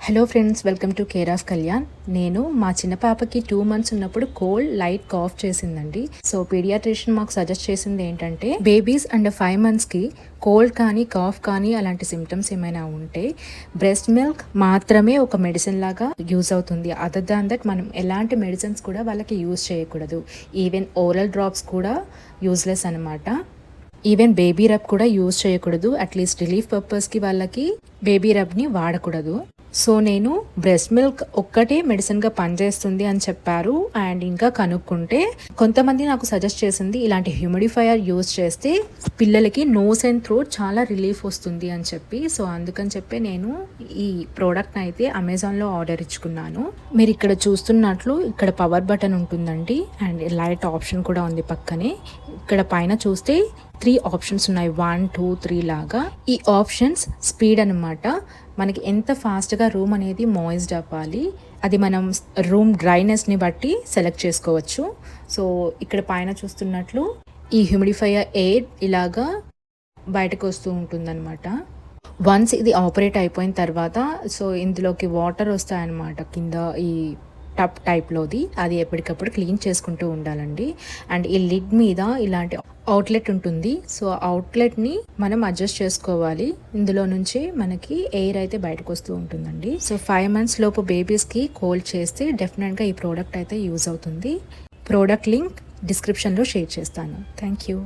Hello friends, welcome to care of Kalyan. నేను మా చిన్న పాపకి 2 months ఉన్నప్పుడు కోల్డ్ లైట్ కాఫ్ చేసిందండి. సో పీడియాట్రిషియన్ మాకు సజెస్ట్ చేసింది ఏంటంటే బేబీస్ అండ్ 5 monthsకి కోల్డ్ కానీ కాఫ్ కానీ అలాంటి సిమ్టమ్స్ ఏమైనా ఉంటే బ్రెస్ట్ మిల్క్ మాత్రమే ఒక మెడిసిన్ లాగా యూజ్ అవుతుంది. అదర్ దాన్ దట్ మనం ఎలాంటి మెడిసిన్స్ కూడా వాళ్ళకి యూజ్ చేయకూడదు. ఈవెన్ ఓరల్ డ్రాప్స్ కూడా యూజ్లెస్ అనమాట. ఈవెన్ బేబీ రబ్ కూడా యూజ్ చేయకూడదు. అట్లీస్ట్ రిలీఫ్ పర్పస్కి వాళ్ళకి బేబీ రబ్ని వాడకూడదు. సో నేను బ్రెస్ట్ మిల్క్ ఒక్కటే మెడిసిన్గా పనిచేస్తుంది అని చెప్పారు. అండ్ ఇంకా కనుక్కుంటే కొంతమంది నాకు సజెస్ట్ చేసింది ఇలాంటి హ్యూమిడిఫైయర్ యూజ్ చేస్తే పిల్లలకి నోస్ అండ్ థ్రోట్ చాలా రిలీఫ్ వస్తుంది అని చెప్పి. సో అందుకని చెప్పి నేను ఈ ప్రోడక్ట్ని అయితే అమెజాన్లో ఆర్డర్ ఇచ్చుకున్నాను. మీరు ఇక్కడ చూస్తున్నట్లు ఇక్కడ పవర్ బటన్ ఉంటుందండి అండ్ లైట్ ఆప్షన్ కూడా ఉంది పక్కనే. ఇక్కడ పైన చూస్తే 3 ఆప్షన్స్ ఉన్నాయి, 1, 2, 3 లాగా. ఈ ఆప్షన్స్ స్పీడ్ అనమాట. మనకి ఎంత ఫాస్ట్గా రూమ్ అనేది మాయిస్డ్ అవ్వాలి అది మనం రూమ్ డ్రైనెస్ని బట్టి సెలెక్ట్ చేసుకోవచ్చు. సో ఇక్కడ పైన చూస్తున్నట్లు ఈ హ్యూమిడిఫైయర్ ఎయిర్ ఇలాగా బయటకు వస్తూ ఉంటుందన్నమాట. వన్స్ ఇది ఆపరేట్ అయిపోయిన తర్వాత సో ఇందులోకి వాటర్ వస్తాయన్నమాట కింద ఈ టప్ టైప్లోది. అది ఎప్పటికప్పుడు క్లీన్ చేసుకుంటూ ఉండాలండి. అండ్ ఈ లిడ్ మీద ఇలాంటి అవుట్లెట్ ఉంటుంది. సో అవుట్లెట్ని మనం అడ్జస్ట్ చేసుకోవాలి. ఇందులో నుంచి మనకి ఎయిర్ అయితే బయటకు వస్తూ ఉంటుందండి. సో 5 months లోపు బేబీస్కి కోల్డ్ చేస్తే డెఫినెట్గా ఈ ప్రోడక్ట్ అయితే యూజ్ అవుతుంది. ప్రోడక్ట్ లింక్ డిస్క్రిప్షన్లో షేర్ చేస్తాను. Thank you.